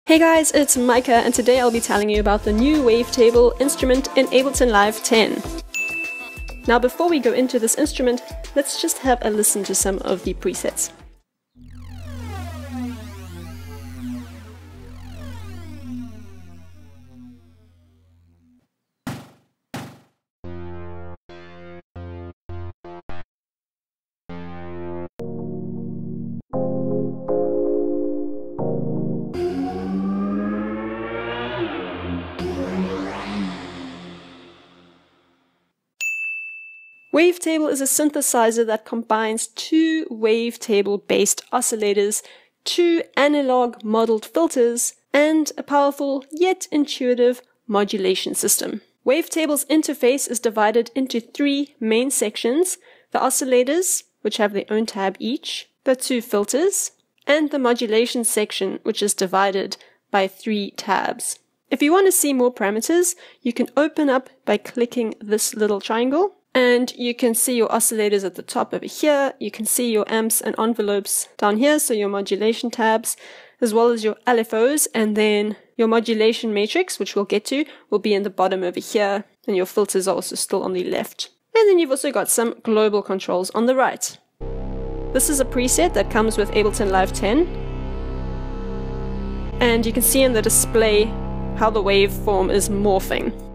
Hey guys, it's Micah, and today I'll be telling you about the new Wavetable instrument in Ableton Live 10. Now before we go into this instrument, let's just have a listen to some of the presets. Wavetable is a synthesizer that combines two wavetable-based oscillators, two analog modeled filters, and a powerful yet intuitive modulation system. Wavetable's interface is divided into three main sections: the oscillators, which have their own tab each, the two filters, and the modulation section, which is divided by three tabs. If you want to see more parameters, you can open up by clicking this little triangle. And you can see your oscillators at the top over here. You can see your amps and envelopes down here, so your modulation tabs, as well as your LFOs, and then your modulation matrix, which we'll get to, will be in the bottom over here, and your filters are also still on the left. And then you've also got some global controls on the right. This is a preset that comes with Ableton Live 10. And you can see in the display how the waveform is morphing.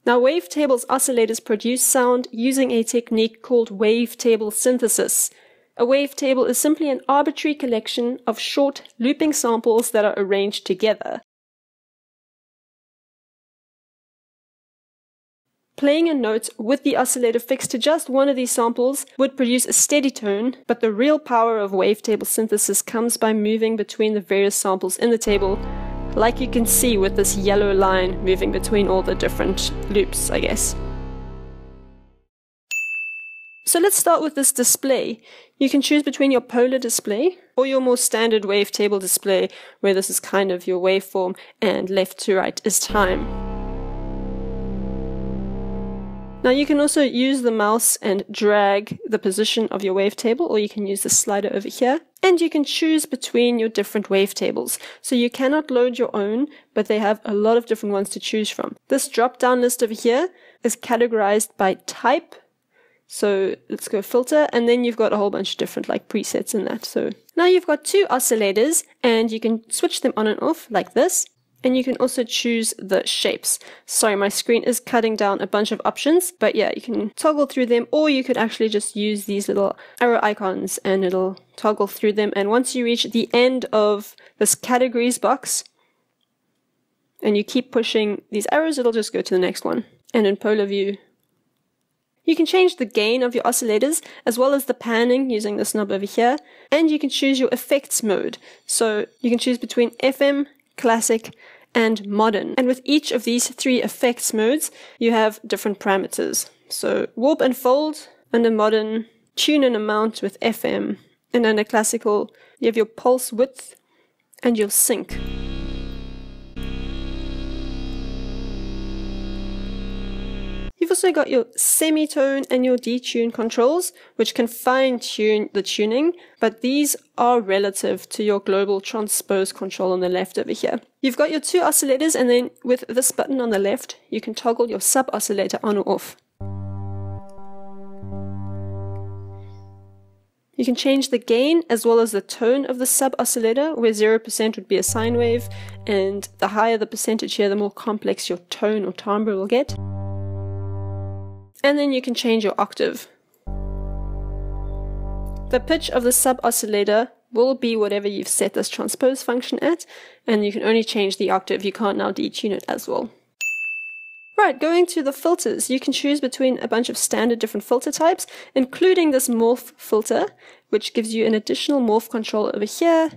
Now, Wavetable's oscillators produce sound using a technique called wavetable synthesis. A wavetable is simply an arbitrary collection of short looping samples that are arranged together. Playing a note with the oscillator fixed to just one of these samples would produce a steady tone, but the real power of wavetable synthesis comes by moving between the various samples in the table, like you can see with this yellow line moving between all the different loops, I guess. So let's start with this display. You can choose between your polar display or your more standard wavetable display, where this is kind of your waveform and left to right is time. Now you can also use the mouse and drag the position of your wavetable, or you can use the slider over here. And you can choose between your different wavetables. So you cannot load your own, but they have a lot of different ones to choose from. This drop-down list over here is categorized by type. So let's go filter, and then you've got a whole bunch of different presets in that. So now you've got two oscillators, and you can switch them on and off like this. And you can also choose the shapes. Sorry, my screen is cutting down a bunch of options, but yeah, you can toggle through them, or you could actually just use these little arrow icons and it'll toggle through them. And once you reach the end of this categories box and you keep pushing these arrows, it'll just go to the next one. And in polar view, you can change the gain of your oscillators as well as the panning using this knob over here. And you can choose your effects mode. So you can choose between FM, classic, and modern. And with each of these three effects modes, you have different parameters. So warp and fold under modern, tune and amount with FM, and under classical, you have your pulse width and your sync. You've also got your semitone and your detune controls, which can fine-tune the tuning, but these are relative to your global transpose control on the left over here. You've got your two oscillators, and then with this button on the left, you can toggle your sub-oscillator on or off. You can change the gain as well as the tone of the sub-oscillator, where 0% would be a sine wave, and the higher the percentage here, the more complex your tone or timbre will get. And then you can change your octave. The pitch of the sub-oscillator will be whatever you've set this transpose function at, and you can only change the octave. You can't now detune it as well. Right, going to the filters, you can choose between a bunch of standard different filter types, including this morph filter, which gives you an additional morph control over here.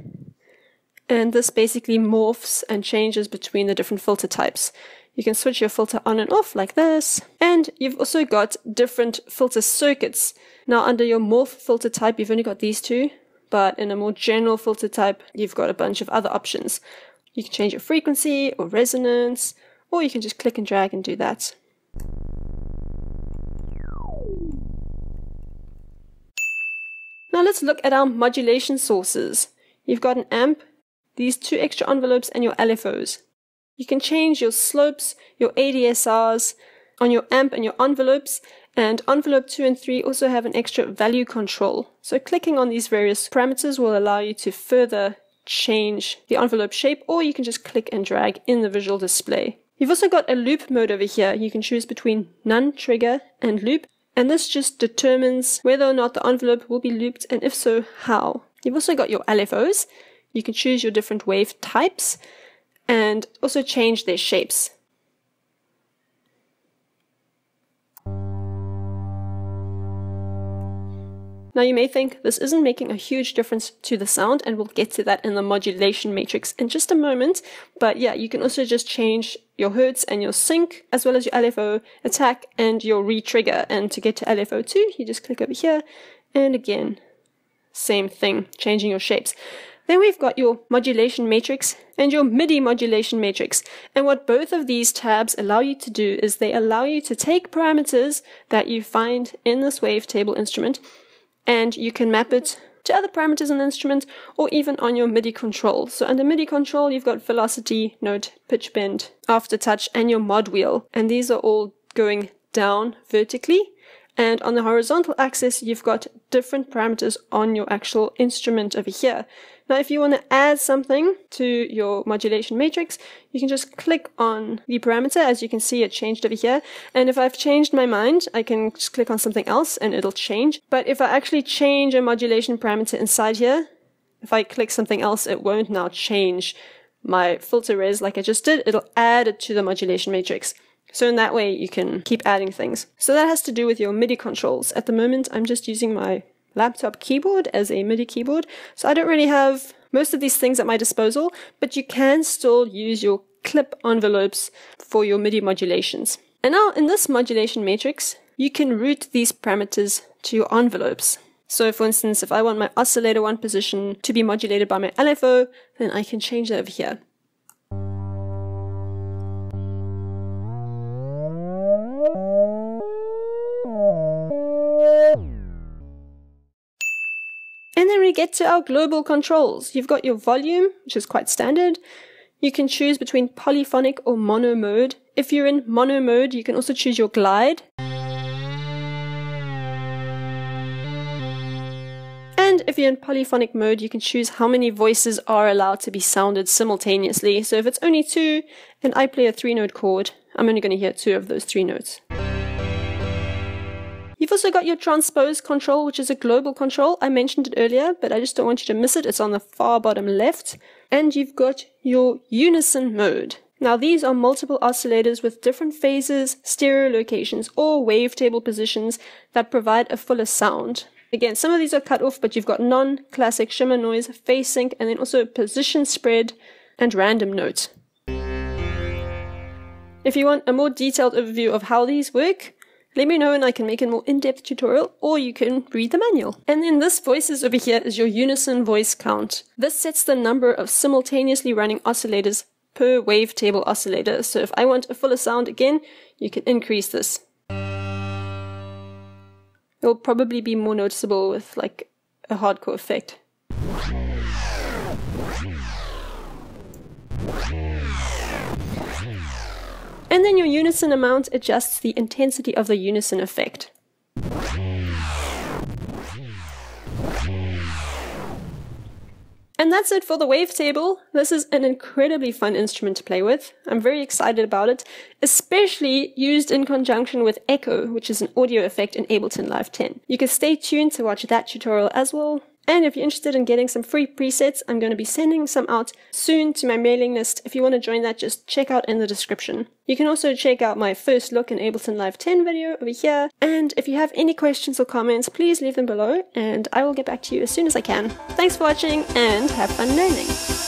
And this basically morphs and changes between the different filter types. You can switch your filter on and off like this. And you've also got different filter circuits. Now under your morph filter type, you've only got these two, but in a more general filter type, you've got a bunch of other options. You can change your frequency or resonance, or you can just click and drag and do that. Now let's look at our modulation sources. You've got an amp, these 2 extra envelopes and your LFOs. You can change your slopes, your ADSRs on your amp and your envelopes, and envelope 2 and 3 also have an extra value control. So clicking on these various parameters will allow you to further change the envelope shape, or you can just click and drag in the visual display. You've also got a loop mode over here. You can choose between none, trigger, and loop, and this just determines whether or not the envelope will be looped, and if so, how. You've also got your LFOs. You can choose your different wave types and also change their shapes. Now you may think this isn't making a huge difference to the sound, and we'll get to that in the modulation matrix in just a moment, but yeah, you can also just change your hertz and your sync, as well as your LFO, attack, and your re-trigger. And to get to LFO 2, you just click over here, and again, same thing, changing your shapes. Then we've got your modulation matrix and your MIDI modulation matrix. And what both of these tabs allow you to do is they allow you to take parameters that you find in this wavetable instrument, and you can map it to other parameters in the instrument or even on your MIDI control. So under MIDI control, you've got velocity, note, pitch bend, aftertouch, and your mod wheel. And these are all going down vertically. And on the horizontal axis, you've got different parameters on your actual instrument over here. Now, if you want to add something to your modulation matrix, you can just click on the parameter. As you can see, it changed over here. And if I've changed my mind, I can just click on something else and it'll change. But if I actually change a modulation parameter inside here, if I click something else, it won't now change my filter res like I just did. It'll add it to the modulation matrix. So in that way, you can keep adding things. So that has to do with your MIDI controls. At the moment, I'm just using my laptop keyboard as a MIDI keyboard. So I don't really have most of these things at my disposal, but you can still use your clip envelopes for your MIDI modulations. And now in this modulation matrix, you can route these parameters to your envelopes. So for instance, if I want my oscillator 1 position to be modulated by my LFO, then I can change that over here. And then we get to our global controls. You've got your volume, which is quite standard. You can choose between polyphonic or mono mode. If you're in mono mode, you can also choose your glide. And if you're in polyphonic mode, you can choose how many voices are allowed to be sounded simultaneously. So if it's only 2 and I play a 3-note chord, I'm only going to hear 2 of those 3 notes. You've also got your transpose control, which is a global control. I mentioned it earlier, but I just don't want you to miss it. It's on the far bottom left. And you've got your unison mode. Now these are multiple oscillators with different phases, stereo locations, or wavetable positions that provide a fuller sound. Again, some of these are cut off, but you've got non-classic shimmer noise, phase sync, and then also position spread and random note. If you want a more detailed overview of how these work, let me know and I can make a more in-depth tutorial, or you can read the manual. And then this voices over here is your unison voice count. This sets the number of simultaneously running oscillators per wavetable oscillator. So if I want a fuller sound again, you can increase this. It'll probably be more noticeable with like a hardcore effect. And then your unison amount adjusts the intensity of the unison effect. And that's it for the Wavetable. This is an incredibly fun instrument to play with. I'm very excited about it, especially used in conjunction with Echo, which is an audio effect in Ableton Live 10. You can stay tuned to watch that tutorial as well. And if you're interested in getting some free presets, I'm going to be sending some out soon to my mailing list. If you want to join that, just check out in the description. You can also check out my first look in Ableton Live 10 video over here. And if you have any questions or comments, please leave them below and I will get back to you as soon as I can. Thanks for watching and have fun learning!